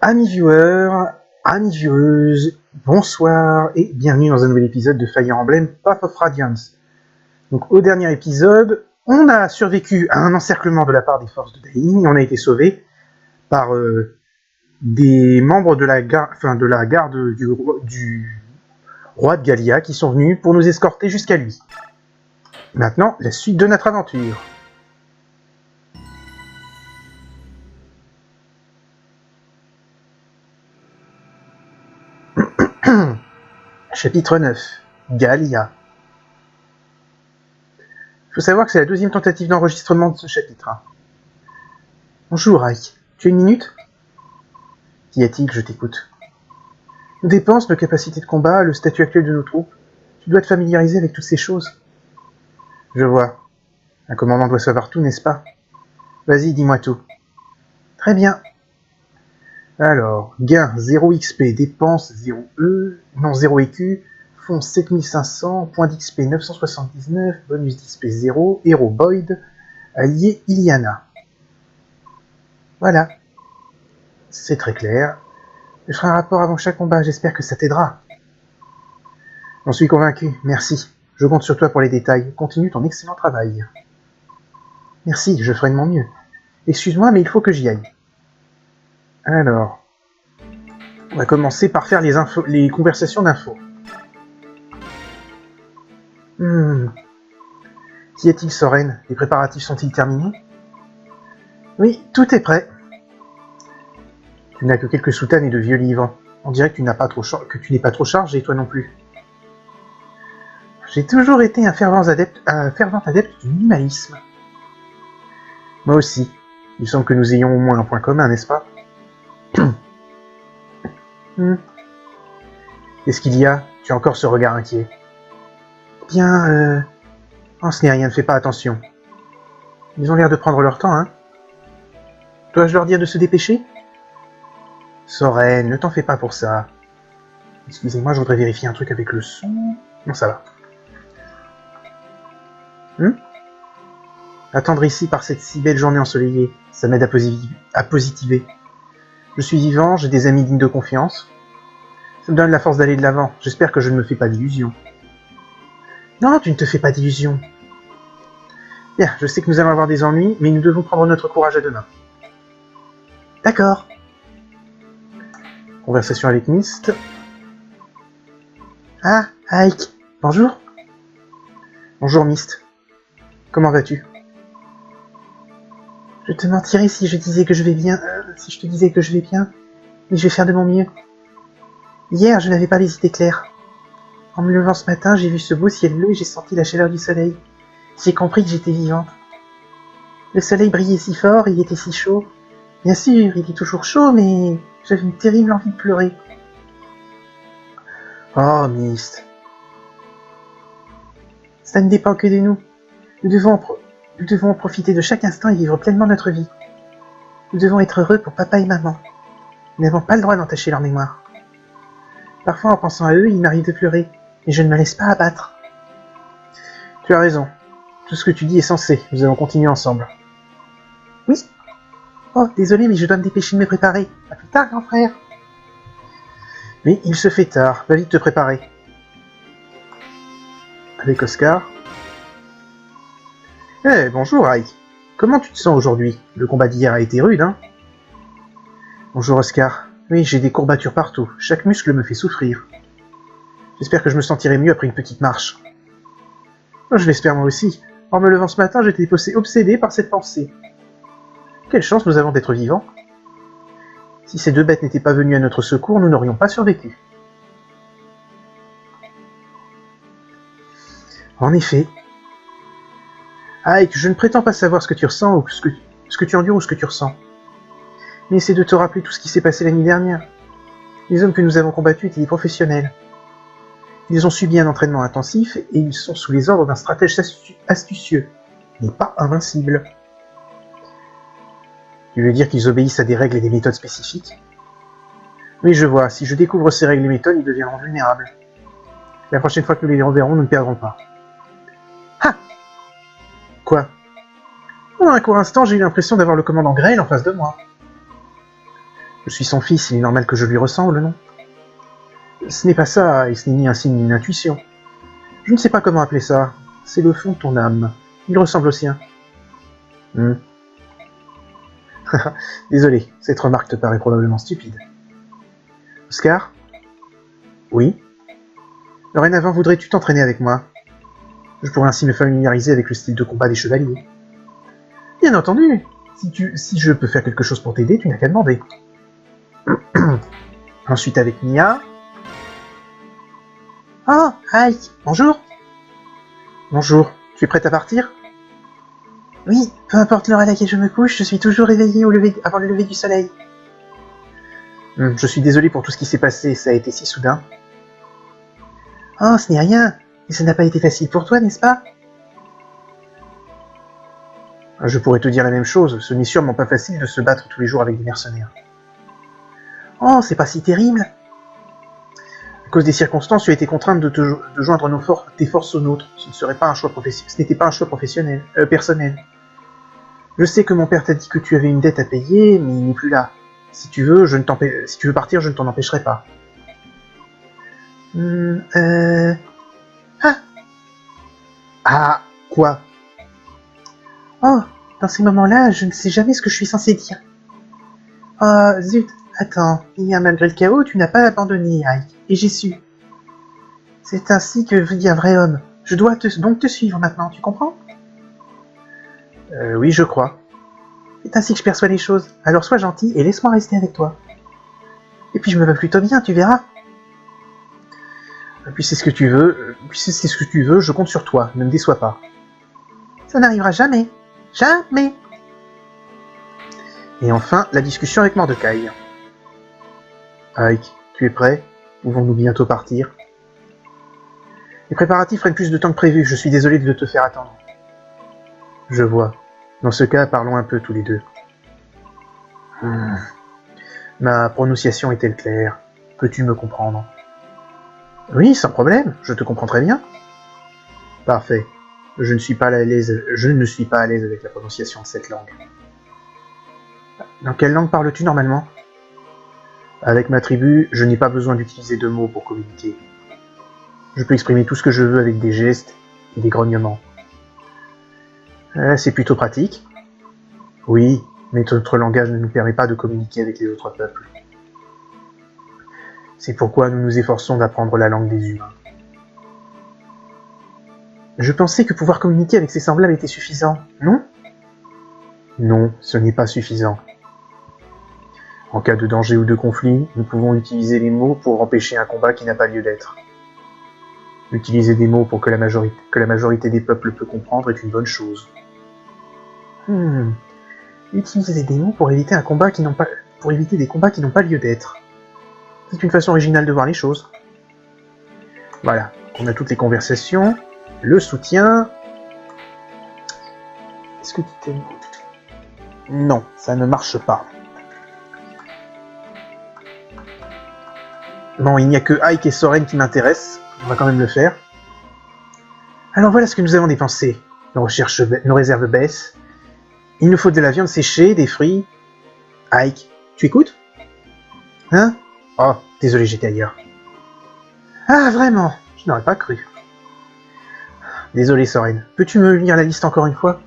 Amis viewers, amis vieweuses, bonsoir et bienvenue dans un nouvel épisode de Fire Emblem Path of Radiance. Donc au dernier épisode, on a survécu à un encerclement de la part des forces de Dain et on a été sauvé par des membres de la garde du roi de Gallia qui sont venus pour nous escorter jusqu'à lui. Maintenant, la suite de notre aventure. Chapitre 9. Gallia. Il faut savoir que c'est la deuxième tentative d'enregistrement de ce chapitre. Bonjour, Ike. Tu as une minute? Qu'y a-t-il? Je t'écoute. Nos dépenses, nos capacités de combat, le statut actuel de nos troupes. Tu dois te familiariser avec toutes ces choses. Je vois. Un commandant doit savoir tout, n'est-ce pas? Vas-y, dis-moi tout. Très bien. Alors, gain 0 XP, dépenses 0 EQ, fonds 7500, points d'XP 979, bonus d'XP 0, héros Boyd, allié Iliana. Voilà. C'est très clair. Je ferai un rapport avant chaque combat, j'espère que ça t'aidera. J'en suis convaincu, merci. Je compte sur toi pour les détails. Continue ton excellent travail. Merci, je ferai de mon mieux. Excuse-moi, mais il faut que j'y aille. Alors, on va commencer par faire les conversations d'infos. Qu'y a-t-il, Soren? Les préparatifs sont-ils terminés? Oui, tout est prêt. Tu n'as que quelques soutanes et de vieux livres. On dirait que tu n'es pas trop chargé, toi non plus. J'ai toujours été un fervent adepte du minimalisme. Moi aussi. Il semble que nous ayons au moins un point commun, n'est-ce pas? Qu'est-ce qu'il y a? Tu as encore ce regard inquiet. Bien, oh, ce n'est rien, ne fais pas attention. Ils ont l'air de prendre leur temps, hein? Dois-je leur dire de se dépêcher? Soren, ne t'en fais pas pour ça. Excusez-moi, je voudrais vérifier un truc avec le son. Non, ça va. Attendre ici par cette si belle journée ensoleillée, ça m'aide à positiver. Je suis vivant, j'ai des amis dignes de confiance. Ça me donne la force d'aller de l'avant. J'espère que je ne me fais pas d'illusions. Non, tu ne te fais pas d'illusions. Bien, je sais que nous allons avoir des ennuis, mais nous devons prendre notre courage à deux mains. D'accord. Conversation avec Myst. Ah, Ike. Bonjour. Bonjour, Myst. Comment vas-tu? Je te mentirais si je disais que je vais bien, si je te disais que je vais bien, mais je vais faire de mon mieux. Hier, je n'avais pas les idées claires. En me levant ce matin, j'ai vu ce beau ciel bleu et j'ai senti la chaleur du soleil. J'ai compris que j'étais vivante. Le soleil brillait si fort, il était si chaud. Bien sûr, il est toujours chaud, mais j'avais une terrible envie de pleurer. Oh, Myst. Ça ne dépend que de nous. Nous devons profiter de chaque instant et vivre pleinement notre vie. Nous devons être heureux pour papa et maman. Nous n'avons pas le droit d'entacher leur mémoire. Parfois, en pensant à eux, il m'arrive de pleurer, mais je ne me laisse pas abattre. Tu as raison. Tout ce que tu dis est sensé. Nous allons continuer ensemble. Oui. Oh, désolé, mais je dois me dépêcher de me préparer. À plus tard, grand frère. Mais il se fait tard. Va vite te préparer. Avec Oscar. Eh, bonjour, Ike. Comment tu te sens aujourd'hui? Le combat d'hier a été rude, hein? Bonjour, Oscar. Oui, j'ai des courbatures partout. Chaque muscle me fait souffrir. J'espère que je me sentirai mieux après une petite marche. Oh, je l'espère moi aussi. En me levant ce matin, j'étais obsédé par cette pensée. Quelle chance nous avons d'être vivants. Si ces deux bêtes n'étaient pas venues à notre secours, nous n'aurions pas survécu. En effet. Ike, je ne prétends pas savoir ce que tu ressens ou ce que tu endures ou ce que tu ressens. Mais essaie de te rappeler tout ce qui s'est passé la nuit dernière. Les hommes que nous avons combattus étaient des professionnels. Ils ont subi un entraînement intensif et ils sont sous les ordres d'un stratège astucieux, mais pas invincible. Tu veux dire qu'ils obéissent à des règles et des méthodes spécifiques? Oui, je vois. Si je découvre ces règles et méthodes, ils deviendront vulnérables. La prochaine fois que nous les reverrons, nous ne perdrons pas. Ah! Quoi? Pendant un court instant, j'ai eu l'impression d'avoir le commandant Grail en face de moi. Je suis son fils, il est normal que je lui ressemble, non? Ce n'est pas ça, et ce n'est ni un signe ni une intuition. Je ne sais pas comment appeler ça. C'est le fond de ton âme. Il ressemble au sien. Hmm. Désolé, cette remarque te paraît probablement stupide. Oscar? Oui? Dorénavant, voudrais-tu t'entraîner avec moi? Je pourrais ainsi me familiariser avec le style de combat des chevaliers. Bien entendu! Si je peux faire quelque chose pour t'aider, tu n'as qu'à demander. Ensuite avec Mia. Oh, Ike, bonjour! Bonjour, tu es prête à partir? Oui, peu importe l'heure à laquelle je me couche, je suis toujours réveillée avant le lever du soleil. Je suis désolé pour tout ce qui s'est passé, ça a été si soudain. Oh, ce n'est rien, mais ça n'a pas été facile pour toi, n'est-ce pas? Je pourrais te dire la même chose, ce n'est sûrement pas facile de se battre tous les jours avec des mercenaires. Oh, c'est pas si terrible. À cause des circonstances, tu as été contrainte de joindre tes forces aux nôtres. Ce n'était pas un choix personnel. Je sais que mon père t'a dit que tu avais une dette à payer, mais il n'est plus là. Si tu veux partir, je ne t'en empêcherai pas. Ah! Ah, quoi? Oh, dans ces moments-là, je ne sais jamais ce que je suis censé dire. Oh, zut, attends, malgré le chaos, tu n'as pas abandonné, Ike, et j'ai su. C'est ainsi que vit un vrai homme. Je dois donc te suivre maintenant, tu comprends? Oui, je crois. C'est ainsi que je perçois les choses. Alors sois gentil et laisse-moi rester avec toi. Et puis je me vais plutôt bien, tu verras. Puis c'est ce que tu veux, je compte sur toi, ne me déçois pas. Ça n'arrivera jamais. Jamais. Et enfin, la discussion avec Mordecai. Ike, tu es prêt? Pouvons-nous bientôt partir? Les préparatifs prennent plus de temps que prévu, je suis désolé de te faire attendre. Je vois. Dans ce cas, parlons un peu tous les deux. Ma prononciation est-elle claire? Peux-tu me comprendre? Oui, sans problème, je te comprends très bien. Parfait. Je ne suis pas à l'aise avec la prononciation de cette langue. Dans quelle langue parles-tu normalement? Avec ma tribu, je n'ai pas besoin d'utiliser de mots pour communiquer. Je peux exprimer tout ce que je veux avec des gestes et des grognements. C'est plutôt pratique. Oui, mais notre langage ne nous permet pas de communiquer avec les autres peuples. C'est pourquoi nous nous efforçons d'apprendre la langue des humains. Je pensais que pouvoir communiquer avec ses semblables était suffisant, non? Non, ce n'est pas suffisant. En cas de danger ou de conflit, nous pouvons utiliser les mots pour empêcher un combat qui n'a pas lieu d'être. Utiliser des mots pour que la majorité des peuples peut comprendre est une bonne chose. Utiliser des mots pour éviter des combats qui n'ont pas lieu d'être. C'est une façon originale de voir les choses. Voilà, on a toutes les conversations, le soutien. Est-ce que tu t'aimes? Non, ça ne marche pas. Bon, il n'y a que Ike et Soren qui m'intéressent. On va quand même le faire. Alors voilà ce que nous avons dépensé. Nos réserves baissent. Il nous faut de la viande séchée, des fruits. Ike, tu écoutes? Hein? Oh, désolé, j'étais ailleurs. Ah, vraiment? Je n'aurais pas cru. Désolé, Soren. Peux-tu me lire la liste encore une fois?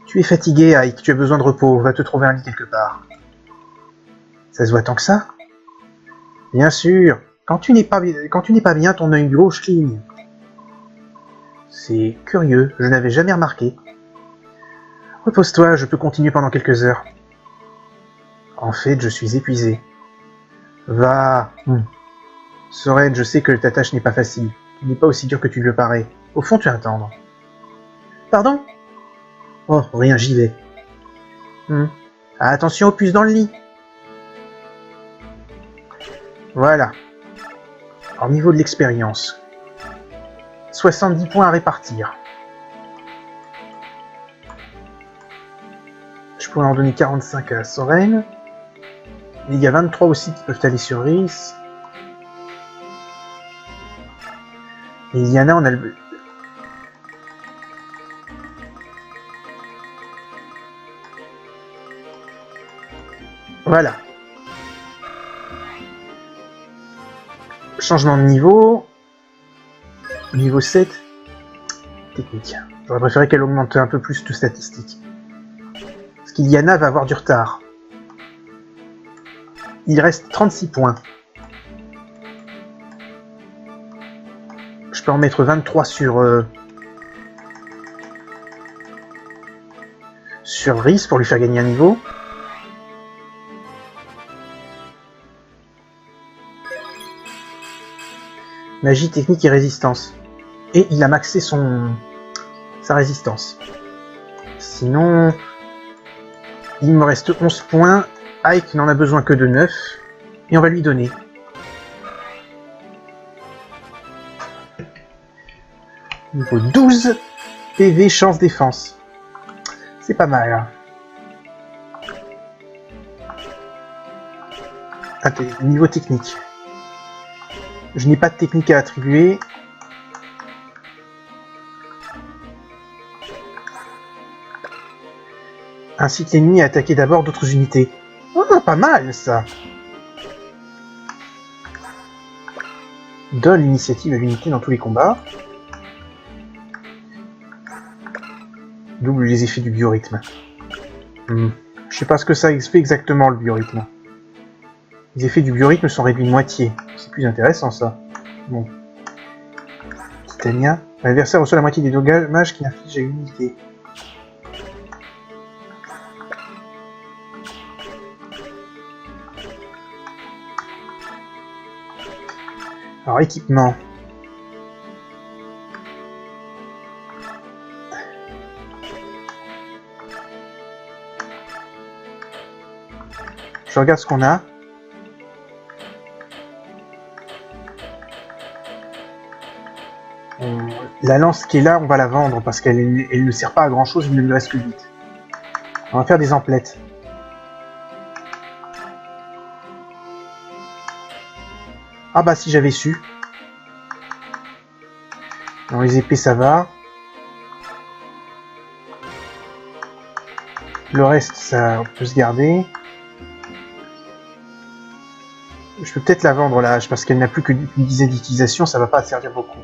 Tu es fatigué, Ike. Tu as besoin de repos. Va te trouver un lit quelque part. Ça se voit tant que ça? Bien sûr. Quand tu n'es pas bien, ton œil gauche cligne. C'est curieux. Je n'avais jamais remarqué. Repose-toi. Je peux continuer pendant quelques heures. En fait, je suis épuisé. Va. Soren, je sais que ta tâche n'est pas facile. Tu n'es pas aussi dur que tu le parais. Au fond, tu es tendre. Pardon? Oh, rien, j'y vais. Attention aux puces dans le lit. Voilà. Au niveau de l'expérience. 70 points à répartir. Je pourrais en donner 45 à Soren. Il y a 23 aussi qui peuvent aller sur Rhys. Et Iliana, on a le... Voilà. Changement de niveau. Niveau 7. Technique. J'aurais préféré qu'elle augmente un peu plus de statistiques. Parce qu'Iliana va avoir du retard. Il reste 36 points. Je peux en mettre 23 sur Rhys pour lui faire gagner un niveau. Magie, technique et résistance. Et il a maxé sa résistance. Sinon, il me reste 11 points. Ike n'en a besoin que de 9. Et on va lui donner. Niveau 12. PV, chance, défense. C'est pas mal. Hein. Attends, niveau technique. Je n'ai pas de technique à attribuer. Incite l'ennemi à attaquer d'abord d'autres unités. Oh, pas mal ça. Donne l'initiative à l'unité dans tous les combats. Double les effets du biorhythme. Je sais pas ce que ça fait exactement le biorhythme. Les effets du biorhythme sont réduits de moitié. C'est plus intéressant ça. Bon. Titania. L'adversaire reçoit la moitié des dommages qu'il inflige à une unité. Alors, équipement. Je regarde ce qu'on a. La lance qui est là, on va la vendre parce qu'elle ne sert pas à grand chose, il ne lui reste que 8. On va faire des emplettes. Ah bah si j'avais su. Dans les épées ça va. Le reste ça peut se garder. Je peux peut-être la vendre la hache parce qu'elle n'a plus qu'une dizaine d'utilisations, ça va pas servir beaucoup.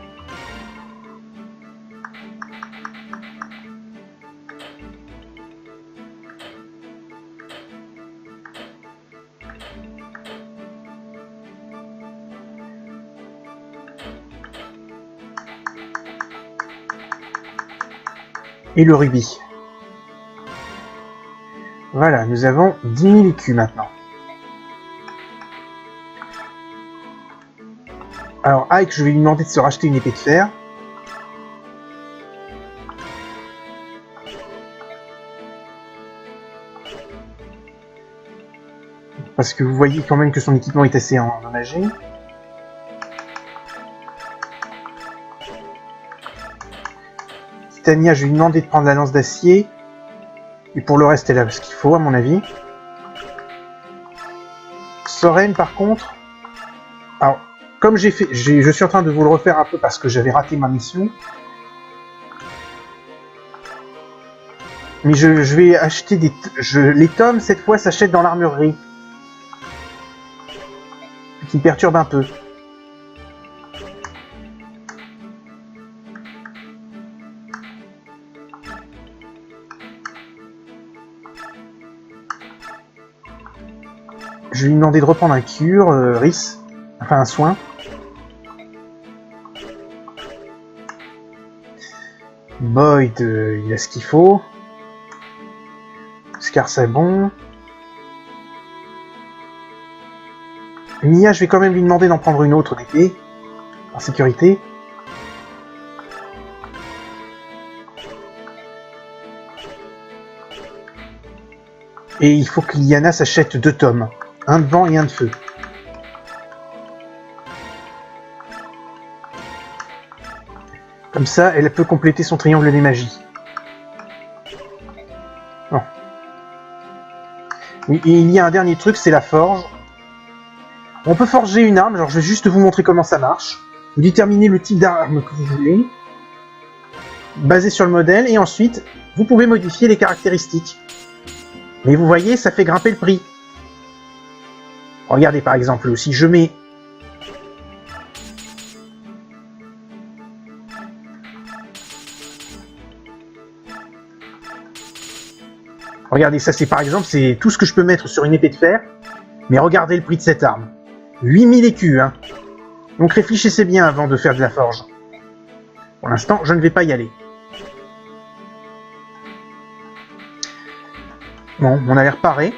Et le rubis. Voilà, nous avons 10 000 écus maintenant. Alors, Ike, je vais lui demander de se racheter une épée de fer. Parce que vous voyez quand même que son équipement est assez endommagé. Titania, je vais lui demander de prendre la lance d'acier. Et pour le reste, elle a ce qu'il faut, à mon avis. Soren, par contre... Alors, comme j'ai fait... Je suis en train de vous le refaire un peu parce que j'avais raté ma mission. Mais je vais acheter des... les tomes, cette fois, s'achètent dans l'armurerie. Ce qui me perturbe un peu. Je vais lui demander de reprendre un cure, Rhys. Enfin, un soin. Boyd, il a ce qu'il faut. Scar, c'est bon. Mia, je vais quand même lui demander d'en prendre une autre d'épée. En sécurité. Et il faut que Liliana s'achète 2 tomes. Un de vent et un de feu. Comme ça, elle peut compléter son triangle des magies. Bon. Oui, et il y a un dernier truc, c'est la forge. On peut forger une arme, alors je vais juste vous montrer comment ça marche. Vous déterminez le type d'arme que vous voulez, basé sur le modèle, et ensuite, vous pouvez modifier les caractéristiques. Mais vous voyez, ça fait grimper le prix. Regardez par exemple, si je mets Regardez, ça c'est par exemple, c'est tout ce que je peux mettre sur une épée de fer. Mais regardez le prix de cette arme. 8000 écus, hein. Donc réfléchissez bien avant de faire de la forge. Pour l'instant, je ne vais pas y aller. Bon, on a l'air paré.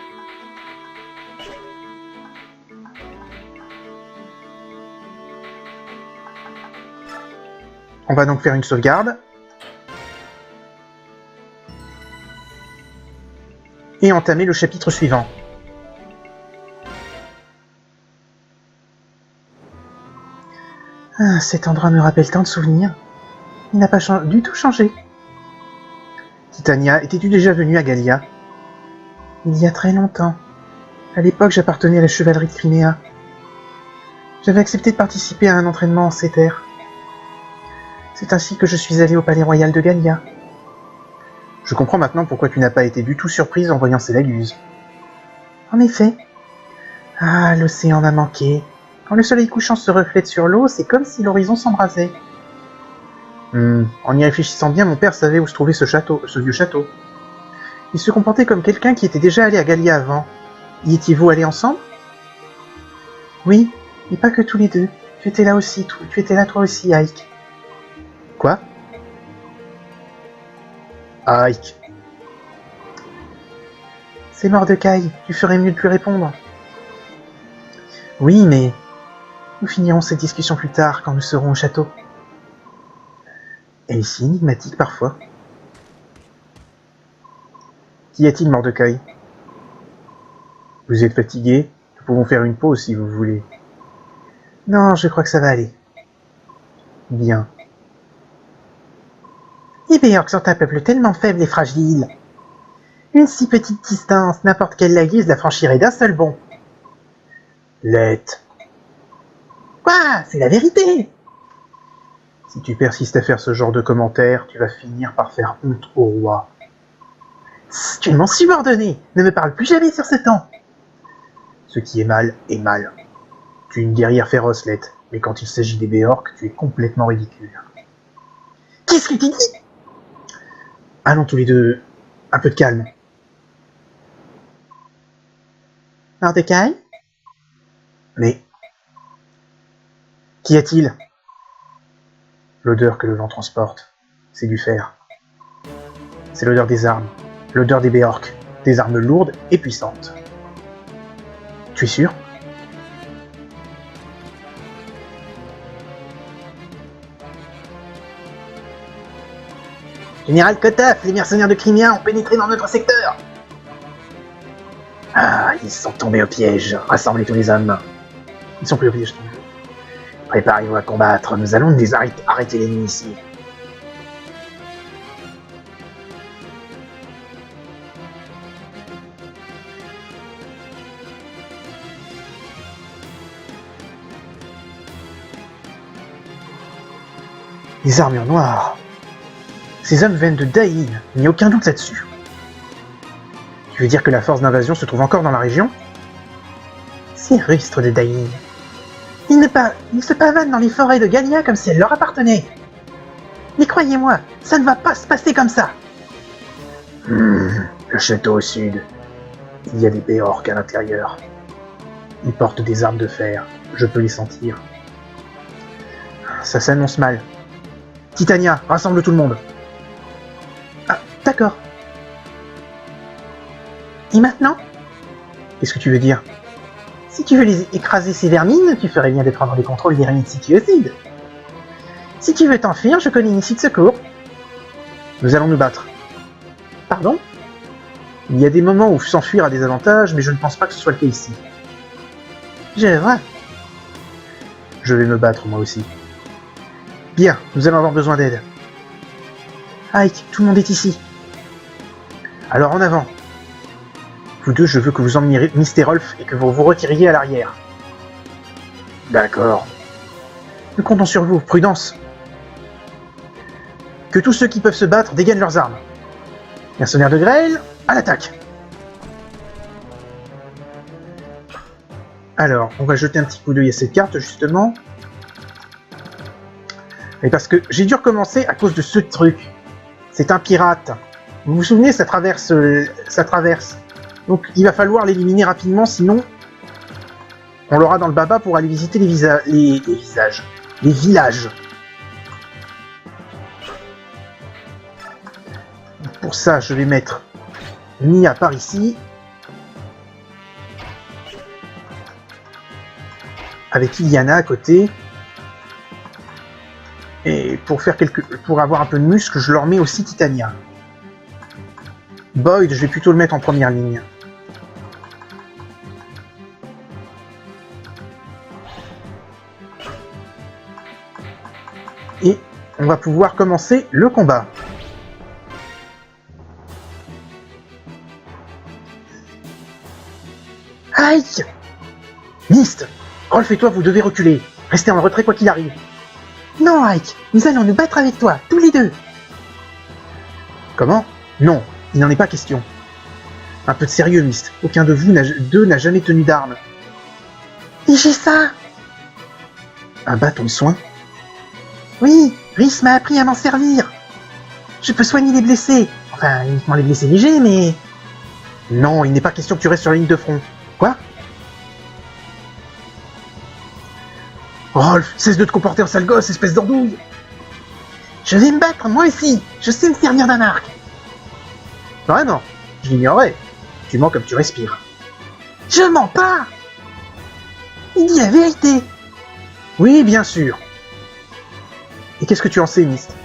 On va donc faire une sauvegarde. Et entamer le chapitre suivant. Ah, cet endroit me rappelle tant de souvenirs. Il n'a pas du tout changé. Titania, étais-tu déjà venue à Gallia? Il y a très longtemps. À l'époque, j'appartenais à la chevalerie de Crimea. J'avais accepté de participer à un entraînement en ces terres. C'est ainsi que je suis allé au palais royal de Gallia. Je comprends maintenant pourquoi tu n'as pas été du tout surprise en voyant ces laguses. En effet. Ah, l'océan m'a manqué. Quand le soleil couchant se reflète sur l'eau, c'est comme si l'horizon s'embrasait. En y réfléchissant bien, mon père savait où se trouvait ce vieux château. Il se comportait comme quelqu'un qui était déjà allé à Gallia avant. Y étiez-vous allés ensemble? Oui, mais pas que tous les deux. Tu étais là aussi, tu étais là toi aussi, Ike. Quoi? Ike. C'est Mordecai, tu ferais mieux de lui répondre. Oui, mais... Nous finirons cette discussion plus tard, quand nous serons au château. Elle est si énigmatique parfois. Qu'y a-t-il, Mordecai? Vous êtes fatigué? Nous pouvons faire une pause si vous voulez. Non, je crois que ça va aller. Bien. Les Béorcs sont un peuple tellement faible et fragile. Une si petite distance, n'importe quelle laguise la franchirait d'un seul bond. Lette. Quoi? C'est la vérité! Si tu persistes à faire ce genre de commentaires, tu vas finir par faire honte au roi. Tu es mon subordonné! Ne me parle plus jamais sur ce ton! Ce qui est mal est mal. Tu es une guerrière féroce, Lette, mais quand il s'agit des Béorcs, tu es complètement ridicule. Qu'est-ce que tu dis? Allons tous les deux, un peu de calme. Mordecai? Mais... Qu'y a-t-il? L'odeur que le vent transporte, c'est du fer. C'est l'odeur des armes, l'odeur des Béorcs, des armes lourdes et puissantes. Tu es sûr? Général Kotaf, les mercenaires de Crimea ont pénétré dans notre secteur. Ah, ils sont tombés au piège. Rassemblez tous les hommes. Ils sont pris au piège. Préparez-vous à combattre. Nous allons arrêter l'ennemi ici. Les armures noires. Ces hommes viennent de Daïn, il n'y a aucun doute là-dessus. Tu veux dire que la force d'invasion se trouve encore dans la région? Ces rustres de Daïn. Ils se pavanent dans les forêts de Gallia comme si elles leur appartenaient. Mais croyez-moi, ça ne va pas se passer comme ça. Le château au sud. Il y a des Béorcs à l'intérieur. Ils portent des armes de fer, je peux les sentir. Ça s'annonce mal. Titania, rassemble tout le monde. Ah, d'accord. Et maintenant? Qu'est-ce que tu veux dire? Si tu veux les écraser ces vermines, tu ferais bien de prendre les contrôles des réunions Sitiosid. Si tu veux t'enfuir, je connais une issue de secours. Nous allons nous battre. Pardon? Il y a des moments où s'enfuir a des avantages, mais je ne pense pas que ce soit le cas ici. Je vois. Je vais me battre moi aussi. Bien, nous allons avoir besoin d'aide. Ike, tout le monde est ici. Alors en avant. Vous deux, je veux que vous emmeniez Mr. Rolf et que vous vous retiriez à l'arrière. D'accord. Nous comptons sur vous, prudence. Que tous ceux qui peuvent se battre dégainent leurs armes. Mercenaires de Grail, à l'attaque. Alors, on va jeter un petit coup d'œil à cette carte, justement. Et parce que j'ai dû recommencer à cause de ce truc. C'est un pirate. Vous vous souvenez, ça traverse, ça traverse. Donc il va falloir l'éliminer rapidement, sinon on l'aura dans le baba pour aller visiter les visages, les villages. Pour ça, je vais mettre Mia par ici, avec Iliana à côté. Et pour avoir un peu de muscle, je leur mets aussi Titania. Boyd, je vais plutôt le mettre en première ligne. Et on va pouvoir commencer le combat. Aïe! Mist! Rolf et toi, vous devez reculer. Restez en retrait quoi qu'il arrive. Non, Ike, nous allons nous battre avec toi, tous les deux. Comment? Non, il n'en est pas question. Un peu de sérieux, Mist. Aucun de vous n'a jamais tenu d'armes. Et j'ai ça! Un bâton de soin? Oui, Rhys m'a appris à m'en servir. Je peux soigner les blessés. Enfin, uniquement les blessés légers, mais... Non, il n'est pas question que tu restes sur la ligne de front. Quoi? Rolf, cesse de te comporter en sale gosse, espèce d'andouille. Je vais me battre, moi aussi. Je sais me servir d'un arc. Vraiment, je l'ignorais. Tu mens comme tu respires. Je mens pas. Il dit la vérité. Oui, bien sûr. Et qu'est-ce que tu en sais, Mist?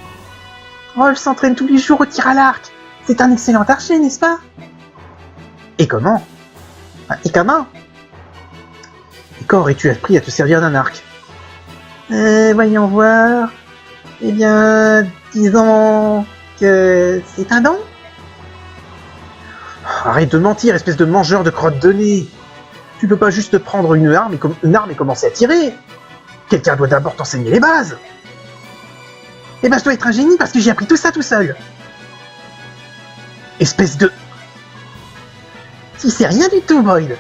Rolf s'entraîne tous les jours au tir à l'arc. C'est un excellent archer, n'est-ce pas? Et comment? Et comment? Et quand aurais-tu appris à te servir d'un arc? Voyons voir. Eh bien, disons que c'est un don. Arrête de mentir, espèce de mangeur de crottes de nez. Tu peux pas juste prendre une arme et commencer à tirer. Quelqu'un doit d'abord t'enseigner les bases. Eh ben, je dois être un génie parce que j'ai appris tout ça tout seul. Espèce de... Si c'est rien du tout, Boyd.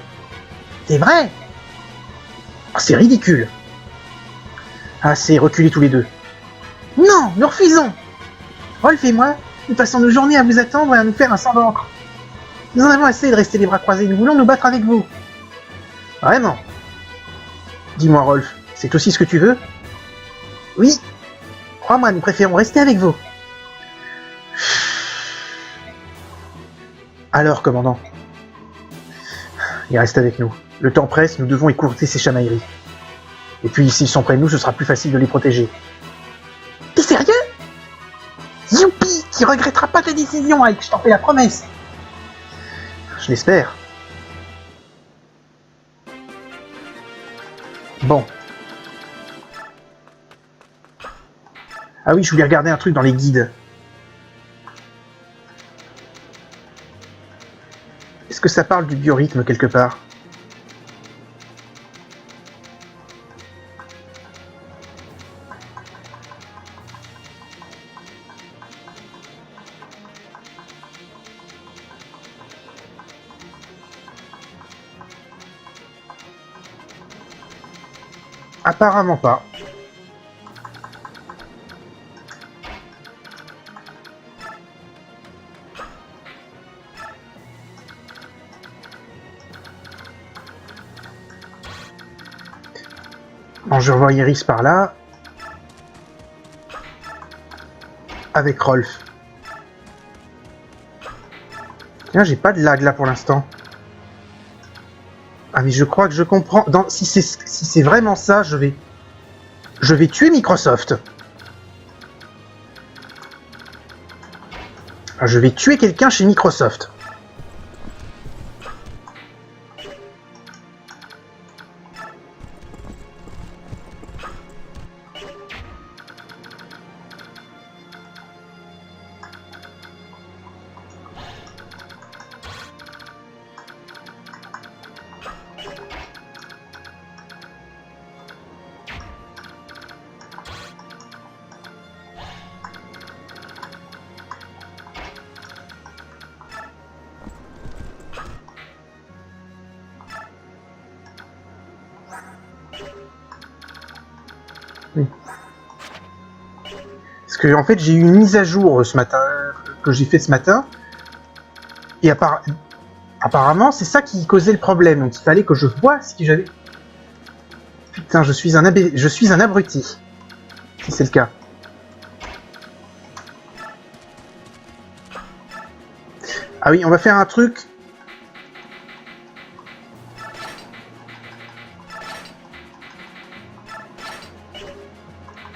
C'est vrai. Oh, c'est ridicule. Assez, reculez tous les deux. Non, nous refusons. Rolf et moi, nous passons nos journées à vous attendre et à nous faire un sang d'encre. Nous en avons assez de rester les bras croisés, nous voulons nous battre avec vous. Vraiment? Dis-moi, Rolf, c'est aussi ce que tu veux? Oui. Crois-moi, nous préférons rester avec vous. Alors, commandant? Il reste avec nous. Le temps presse, nous devons écourter ces chamailleries. Et puis, s'ils sont près de nous, ce sera plus facile de les protéger. T'es sérieux? Youpi! Tu regretteras pas ta décision, Ike, je t'en fais la promesse. Je l'espère. Bon. Ah oui, je voulais regarder un truc dans les guides. Est-ce que ça parle du biorhythme quelque part? Apparemment pas. Bon, je revois Iris par là. Avec Rolf. Tiens, j'ai pas de lag là pour l'instant. Ah mais je crois que je comprends. Si c'est vraiment ça, je vais tuer Microsoft. Ah, je vais tuer quelqu'un chez Microsoft. Oui. Parce que en fait j'ai eu une mise à jour ce matin que j'ai fait ce matin Et apparemment, c'est ça qui causait le problème. Donc il fallait que je vois si j'avais... Putain, je suis un abruti. Si c'est le cas. Ah oui, on va faire un truc.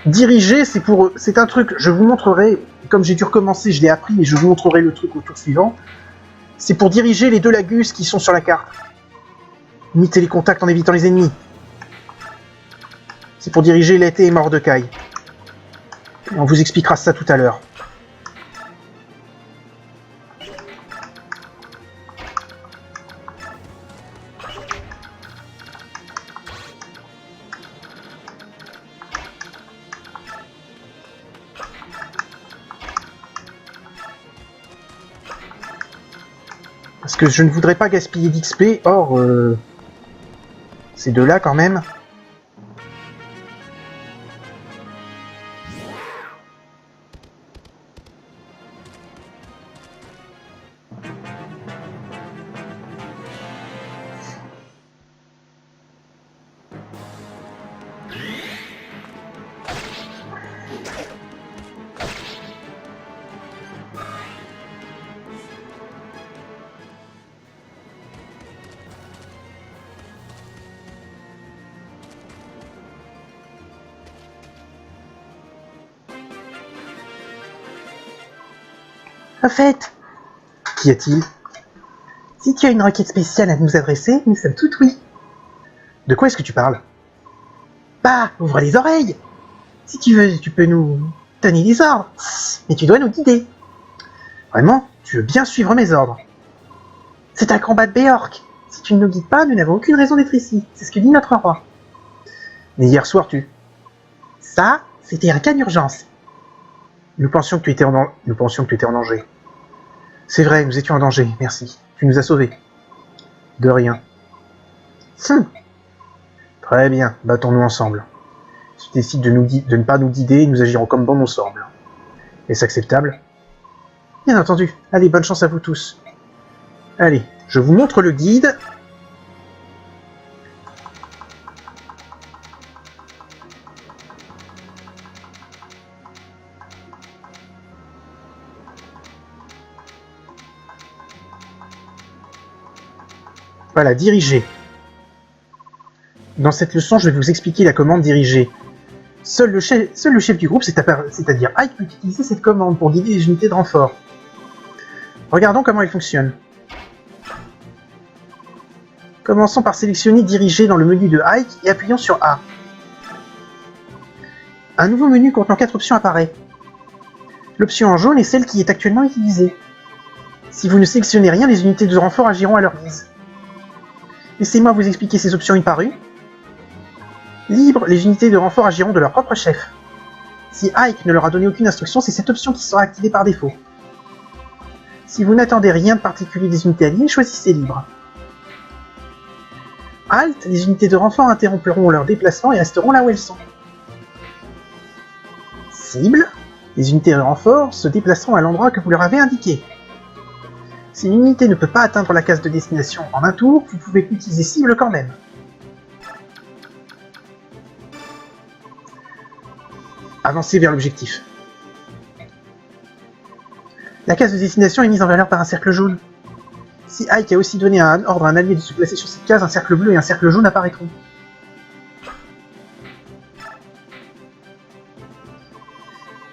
Diriger, c'est un truc, je vous montrerai, comme j'ai dû recommencer, je l'ai appris, mais je vous montrerai le truc au tour suivant. C'est pour diriger les deux lagus qui sont sur la carte. Limiter les contacts en évitant les ennemis. C'est pour diriger Lethe et Mordecai. Et on vous expliquera ça tout à l'heure. Parce que je ne voudrais pas gaspiller d'XP, or... ces deux-là, quand même... Au fait, qu'y a-t-il? Si tu as une requête spéciale à nous adresser, nous sommes tout oui. De quoi est-ce que tu parles? Bah, ouvre les oreilles. Si tu veux, tu peux nous donner des ordres, mais tu dois nous guider. Vraiment, tu veux bien suivre mes ordres. C'est un combat de Béorc. Si tu ne nous guides pas, nous n'avons aucune raison d'être ici. C'est ce que dit notre roi. Mais hier soir, Ça, c'était un cas d'urgence. Nous pensions que tu étais en danger. C'est vrai, nous étions en danger, merci. Tu nous as sauvés. De rien. Très bien, battons-nous ensemble. Si tu décides de ne pas nous guider, nous agirons comme bon nous semble. Est-ce acceptable? Bien entendu. Allez, bonne chance à vous tous. Allez, je vous montre le guide. Voilà, diriger. Dans cette leçon, je vais vous expliquer la commande diriger. Seul le chef du groupe, c'est-à-dire Ike, peut utiliser cette commande pour guider les unités de renfort. Regardons comment elle fonctionne. Commençons par sélectionner diriger dans le menu de Ike et appuyons sur A. Un nouveau menu contenant 4 options apparaît. L'option en jaune est celle qui est actuellement utilisée. Si vous ne sélectionnez rien, les unités de renfort agiront à leur guise. Laissez-moi vous expliquer ces options parues. Libre, les unités de renfort agiront de leur propre chef. Si Ike ne leur a donné aucune instruction, c'est cette option qui sera activée par défaut. Si vous n'attendez rien de particulier des unités alliées, choisissez libre. Alt, les unités de renfort interrompront leur déplacement et resteront là où elles sont. Cible, les unités de renfort se déplaceront à l'endroit que vous leur avez indiqué. Si une unité ne peut pas atteindre la case de destination en un tour, vous pouvez utiliser cible quand même. Avancez vers l'objectif. La case de destination est mise en valeur par un cercle jaune. Si Ike a aussi donné un ordre à un allié de se placer sur cette case, un cercle bleu et un cercle jaune apparaîtront.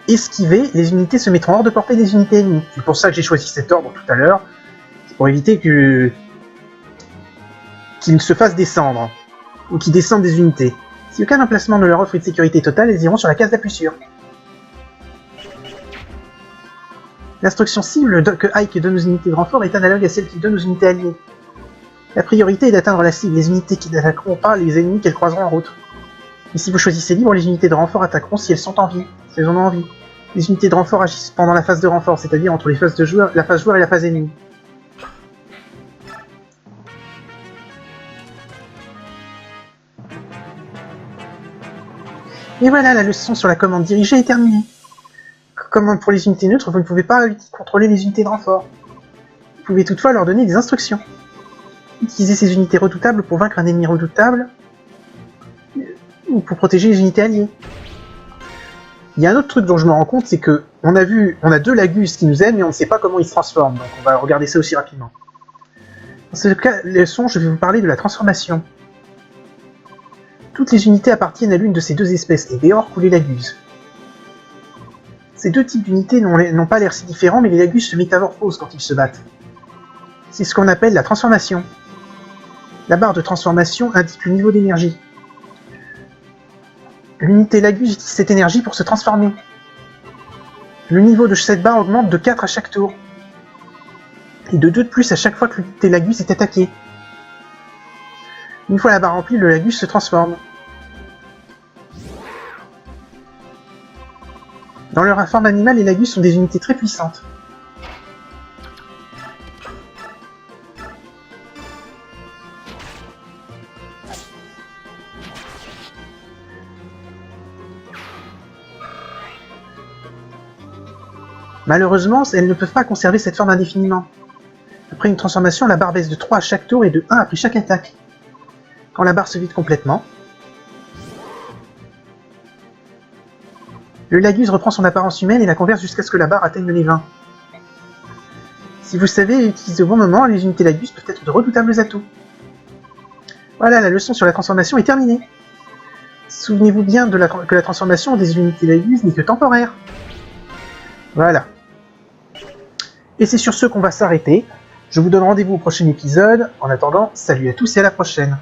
Esquiver, les unités se mettront hors de portée des unités ennemies. C'est pour ça que j'ai choisi cet ordre tout à l'heure. C'est pour éviter qu'ils se fassent descendre. Ou qu'ils descendent des unités. Si aucun emplacement ne leur offre une sécurité totale, elles iront sur la case d'appui sûr. L'instruction cible que Ike donne aux unités de renfort est analogue à celle qu'il donne aux unités alliées. La priorité est d'atteindre la cible, les unités qui n'attaqueront pas les ennemis qu'elles croiseront en route. Mais si vous choisissez libre, les unités de renfort attaqueront si elles sont en vie, si elles en ont envie. Les unités de renfort agissent pendant la phase de renfort, c'est-à-dire entre les phases de joueur, la phase joueur et la phase ennemie. Et voilà, la leçon sur la commande dirigée est terminée. Commande pour les unités neutres, vous ne pouvez pas contrôler les unités de renfort. pouvez toutefois leur donner des instructions. Utilisez ces unités redoutables pour vaincre un ennemi redoutable ou pour protéger les unités alliées. Il y a un autre truc dont je me rends compte, c'est que on a deux Lagus qui nous aident, mais on ne sait pas comment ils se transforment, donc on va regarder ça aussi rapidement. Dans ce cas, leçon, je vais vous parler de la transformation. Toutes les unités appartiennent à l'une de ces deux espèces, les Beork ou les Lagus. Ces deux types d'unités n'ont pas l'air si différents, mais les Lagus se métamorphosent quand ils se battent. C'est ce qu'on appelle la transformation. La barre de transformation indique le niveau d'énergie. L'unité Lagus utilise cette énergie pour se transformer. Le niveau de cette barre augmente de 4 à chaque tour. Et de 2 de plus à chaque fois que l'unité Lagus est attaquée. Une fois la barre remplie, le Lagus se transforme. Dans leur forme animale, les Lagus sont des unités très puissantes. Malheureusement, elles ne peuvent pas conserver cette forme indéfiniment. Après une transformation, la barre baisse de 3 à chaque tour et de 1 après chaque attaque. Quand la barre se vide complètement, le Lagus reprend son apparence humaine et la converse jusqu'à ce que la barre atteigne les 20. Si vous savez utiliser au bon moment, les unités Lagus peuvent être de redoutables atouts. Voilà, la leçon sur la transformation est terminée. Souvenez-vous bien que la transformation des unités Lagus n'est que temporaire. Voilà. Et c'est sur ce qu'on va s'arrêter. Je vous donne rendez-vous au prochain épisode. En attendant, salut à tous et à la prochaine.